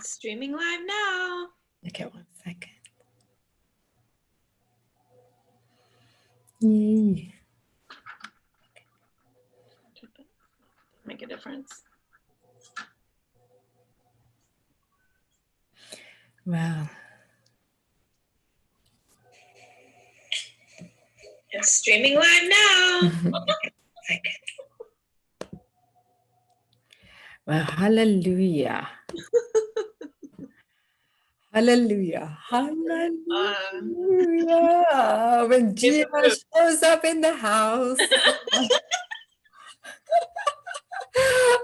Streaming live now. Okay, 1 second. Yay. Make a difference. Wow. It's streaming live now. Well, hallelujah. Hallelujah. Hallelujah. When Gia shows up in the house.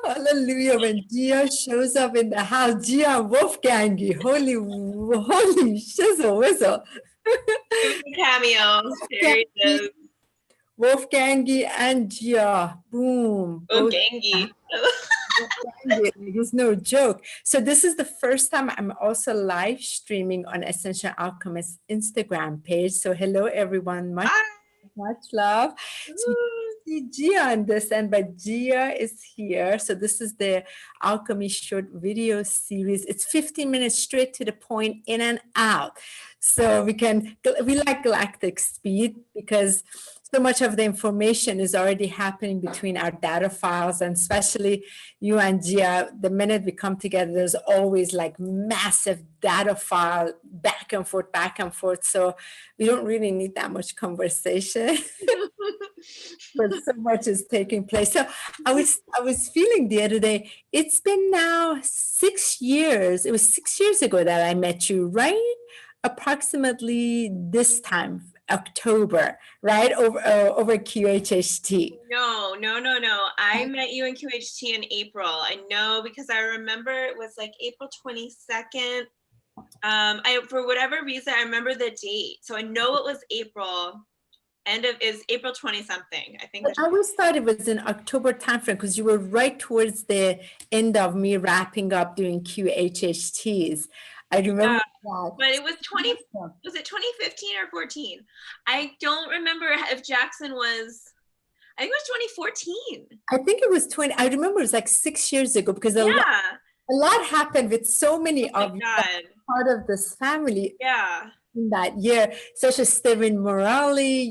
Hallelujah. When Gia shows up in the house, Gia Wolfgangy, holy shizzle whistle. Cameos. There it is. Wolfgangy and Gia. Boom. Oh, gangy. It's no joke. So this is the first time I'm also live streaming on Ascension Alchemists Instagram page. So hello everyone. Much love. So you see Gia on this end, but Gia is here. So this is the Alchemy Short Video Series. It's 15 minutes straight to the point, in and out. So we like galactic speed because so much of the information is already happening between our data files, and especially you and Gia, the minute we come together, there's always like massive data file back and forth. So we don't really need that much conversation, but so much is taking place. So I was feeling the other day, it's been now 6 years. It was 6 years ago that I met you, right? Approximately this time, October, right? Over QHHT. No. I met you in QHT in April. I know because I remember it was like April 22nd. For whatever reason, I remember the date. So I know it was April. Is April 20 something. I think. I always thought it was in October timeframe because you were right towards the end of me wrapping up doing QHHTs. I remember that. But it was was it 2015 or 14? I don't remember if Jackson was, I think it was 2014. I think it was 20. I remember it was like 6 years ago because a lot happened with so many of part of this family. Yeah. In that year, such as Stephen Morali,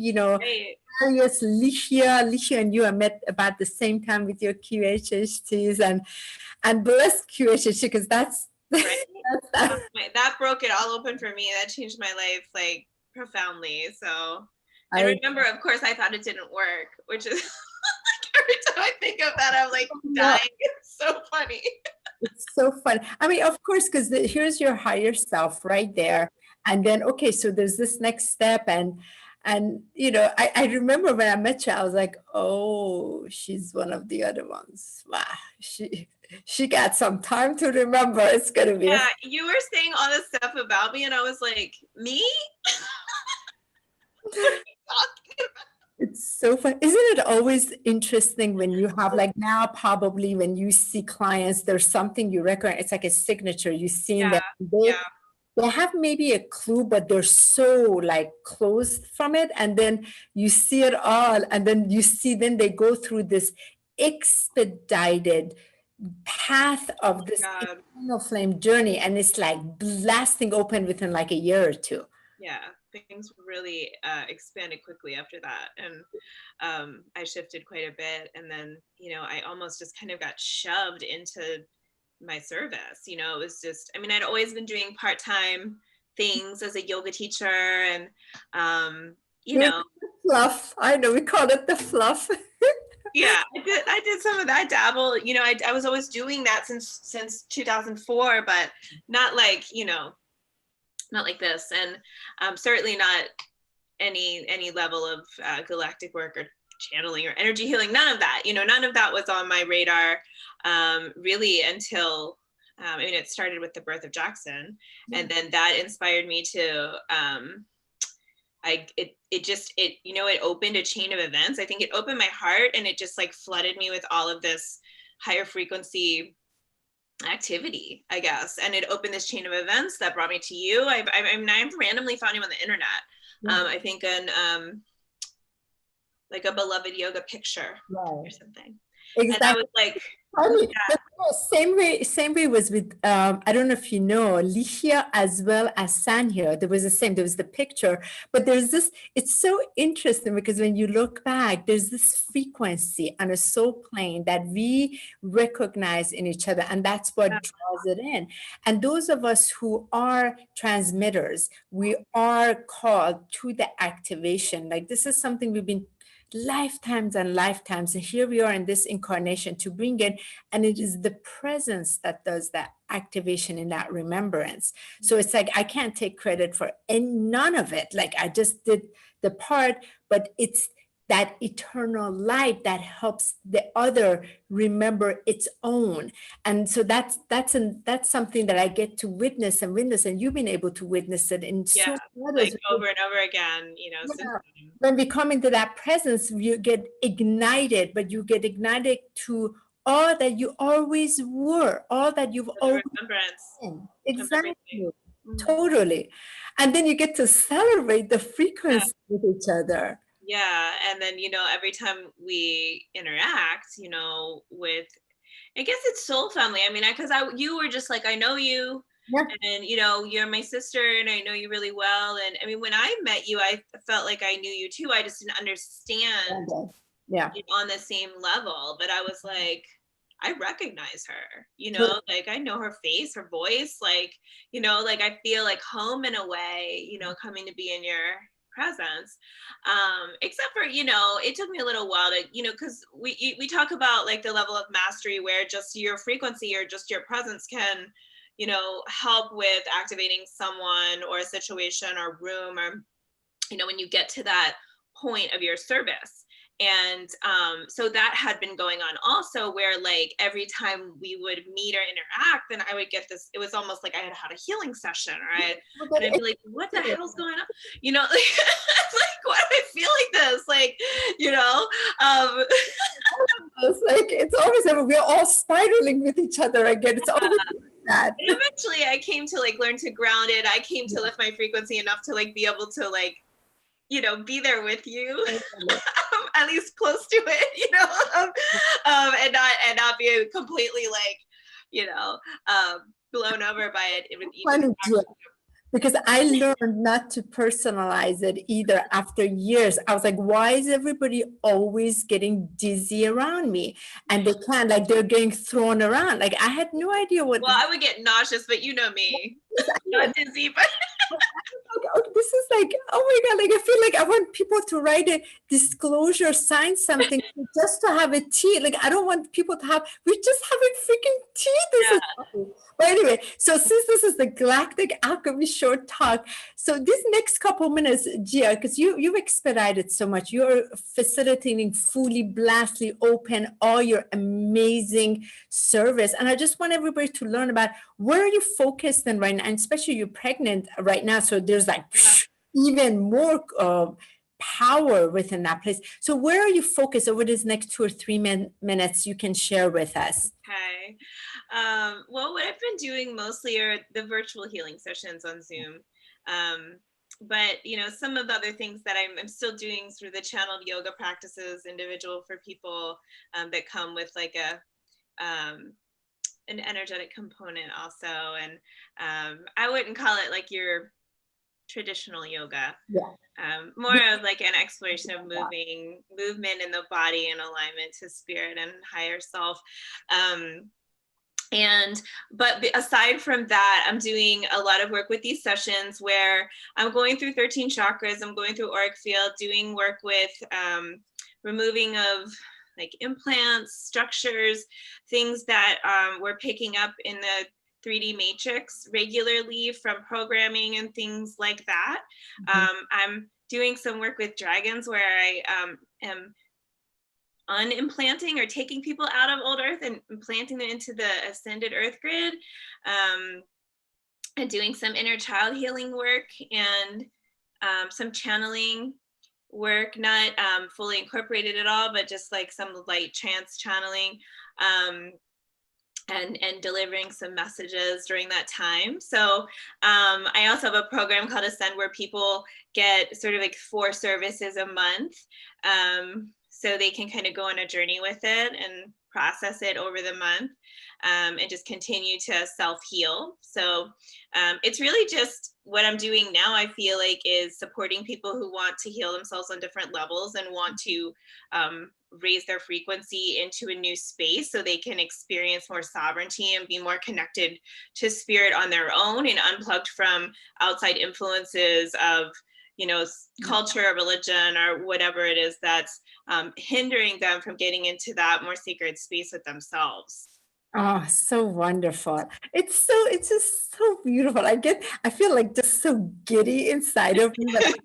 Alias Licia and you, I met about the same time with your QHHTs and bless QHHT because that's right. That broke it all open for me. That changed my life like profoundly. So I remember, of course, I thought it didn't work, which is like every time I think of that, I'm like dying. It's so funny. It's so fun. I mean, of course, because here's your higher self right there. And then, okay, so there's this next step. And I remember when I met you, I was like, oh, she's one of the other ones. Wow, she got some time to remember. It's going to be. Yeah, you were saying all this stuff about me, and I was like, me? What are you talking about? It's so fun. Isn't it always interesting when you have, like now, probably when you see clients, there's something you recognize. It's like a signature. You've seen that. They have maybe a clue, but they're so like closed from it. And then you see it all. And then then they go through this expedited path of this eternal flame journey. And it's like blasting open within like a year or two. Yeah, things really expanded quickly after that. And I shifted quite a bit. And then, I almost just kind of got shoved into my service. It was just, I mean, I'd always been doing part-time things as a yoga teacher and, fluff. I know, we call it the fluff. Yeah, I did some of that, dabble. I was always doing that since 2004, but not like, not like this. And certainly not any level of galactic work or channeling or energy healing, none of that. None of that was on my radar really until it started with the birth of Jackson, and then that inspired me to it opened a chain of events. I think it opened my heart, and it just like flooded me with all of this higher frequency activity, I guess, and it opened this chain of events that brought me to you. I randomly found you on the internet. I think like a beloved yoga picture or something. And I Exactly. was like, Funny. yeah, But no, same way was with I don't know if you know Lichia as well as Sanya. There was the same, there was the picture, but there's this, it's so interesting because when you look back, there's this frequency on a soul plane that we recognize in each other, and that's what draws it in. And those of us who are transmitters, we are called to the activation. Like this is something we've been lifetimes and lifetimes, and here we are in this incarnation to bring it, and it is the presence that does that activation in that remembrance. So it's like I can't take credit for none of it, like I just did the part, but it's that eternal light that helps the other remember its own. And so that's something that I get to witness, and you've been able to witness it in yeah, so many like others. over and over again, you know, since Yeah. When we come into that presence, you get ignited, but you get ignited to all that you always were, all that you've the always remembrance been. of Exactly. everything. Totally. And then you get to celebrate the Yeah. frequency with each other. Yeah, and then, you know, every time we interact, you know, with, I guess it's soul family. I mean, because you were just like, I know you, Yeah. and you know, you're my sister, and I know you really well. And I mean, when I met you, I felt like I knew you too. I just didn't understand Yeah. it on the same level. But I was like, I recognize her, you Totally. know, like I know her face, her voice, like, you know, like I feel like home in a way, you know, coming to be in your presence. Except for, you know, it took me a little while to, you know, because we talk about like the level of mastery where just your frequency or just your presence can, you know, help with activating someone or a situation or room, or, you know, when you get to that point of your service. And so that had been going on also, where like every time we would meet or interact, then I would get this, it was almost like I had had a healing session, right? And I'd be like, what the hell's going on? You know, like, like why do I feel like this? Like, you know, It's like, it's always, we're all spiraling with each other again. It's always that. and eventually I came to like learn to ground it. I came to lift my frequency enough to like be able to like, you know, be there with you, at least close to it, you know, and not be completely like, you know, blown over by it with each Funny, interaction. because I learned not to personalize it either after years. I was like, why is everybody always getting dizzy around me? And they can't, like, they're getting thrown around. Like, I had no idea what. Well, I would get nauseous, but you know me, not dizzy, but Like, oh, this is like, oh my God, like I feel like I want people to write a disclosure, sign something just to have a tea. Like I don't want people to have, we're just having freaking tea. This is but anyway, so since this is the Galactic Alchemy Short Talk, so these next couple minutes, Gia, because you've expedited so much, you're facilitating fully, blastly open all your amazing service. And I just want everybody to learn about where are you focused in right now, and especially you're pregnant right now. So there's like even more power within that place. So where are you focused over this next 2 or 3 minutes you can share with us? Okay. Well, what I've been doing mostly are the virtual healing sessions on Zoom. But, you know, some of the other things that I'm still doing through the channeled yoga practices, individual for people that come with like an energetic component also. And I wouldn't call it like your traditional yoga. Yeah. More of like an exploration of movement in the body in alignment to spirit and higher self. But aside from that, I'm doing a lot of work with these sessions where I'm going through 13 chakras, I'm going through auric field, doing work with removing of like implants, structures, things that we're picking up in the 3D matrix regularly from programming and things like that. I'm doing some work with dragons where I am unimplanting or taking people out of old earth and implanting them into the ascended earth grid, and doing some inner child healing work and some channeling work, not fully incorporated at all, but just like some light trance channeling, and delivering some messages during that time. So I also have a program called Ascend where people get sort of like 4 services a month. So they can kind of go on a journey with it. And process it over the month, and just continue to self-heal. So it's really just what I'm doing now, I feel like, is supporting people who want to heal themselves on different levels and want to raise their frequency into a new space so they can experience more sovereignty and be more connected to spirit on their own and unplugged from outside influences of, you know, culture or religion or whatever it is that's hindering them from getting into that more sacred space with themselves. Oh, so wonderful. It's just so beautiful. I feel like just so giddy inside of me. But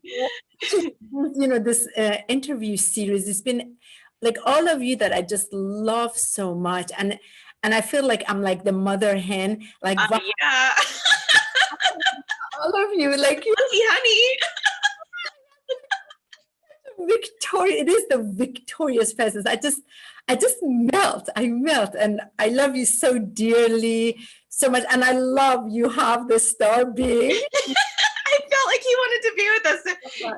you know, this interview series, it's been like all of you that I just love so much. And I feel like I'm like the mother hen, like Yeah. all of you, like you, Lucky honey. Victoria, it is the victorious presence. I just melt. I melt, and I love you so dearly, so much. And I love you have the star being. I felt like you wanted to be with us.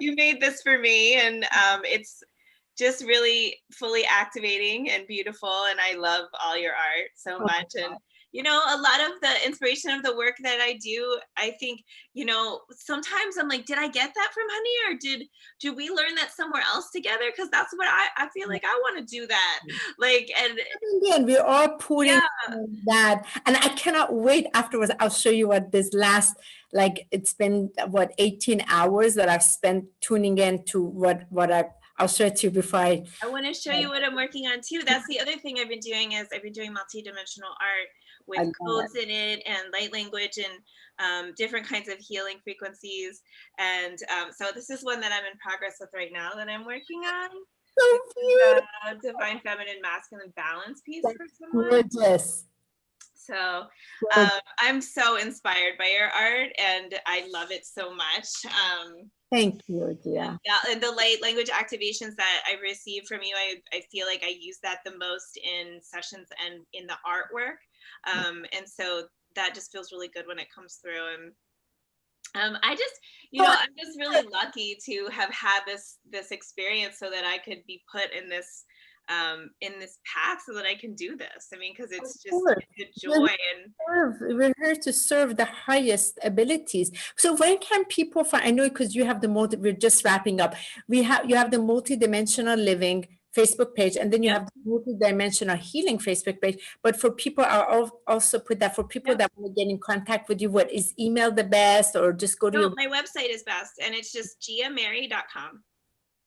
You made this for me, and it's just really fully activating and beautiful. And I love all your art so much. And you know, a lot of the inspiration of the work that I do, I think, you know, sometimes I'm like, did I get that from Honey, or did we learn that somewhere else together? Because that's what I feel like I want to do that. Like, and again, we're all putting that, and I cannot wait afterwards. I'll show you what this last, like, it's been what 18 hours that I've spent tuning in to what I'll show it to you before I want to show you what I'm working on too. That's the other thing I've been doing, is I've been doing multidimensional art with codes in it and light language and different kinds of healing frequencies. And so this is one that I'm in progress with right now that I'm working on. So beautiful. Divine feminine masculine balance piece for someone. Gorgeous. So I'm so inspired by your art, and I love it so much. Thank you, Gia. Yeah, and the light language activations that I received from you, I feel like I use that the most in sessions and in the artwork. And so that just feels really good when it comes through. And I just, you know, I'm just really lucky to have had this experience so that I could be put in this path so that I can do this. I mean, because it's just a joy. And we're here to serve the highest abilities. So when can people find, I know because you have the we're just wrapping up. You have the multidimensional living Facebook page, and then you have the multidimensional healing Facebook page. But for people, I'll also put that for people that want to get in contact with you, what is email the best, or just go to your... My website is best, and it's just giamary.com.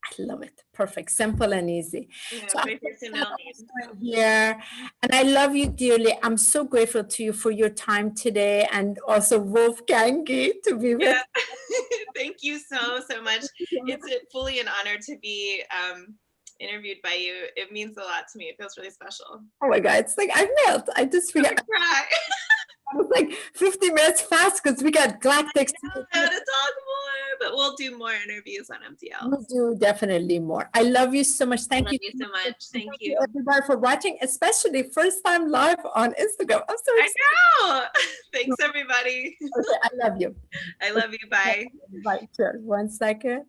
I love it. Perfect. Simple and easy. Yeah, so I'm here, and I love you dearly. I'm so grateful to you for your time today, and also Wolfgangi to be with. Thank you so much. It's fully an honor to be interviewed by you. It means a lot to me. It feels really special. Oh my God. It's like I melt. I just feel cry. I was like 50 minutes fast because we got galactics. I want to talk more, but we'll do more interviews on MTL. We'll do definitely more. I love you so much. Thank you so much. Thank you everybody for watching, especially first time live on Instagram. I'm so excited. I know. Thanks everybody. Okay, I love you. I love you. Bye. Bye. Sure. 1 second.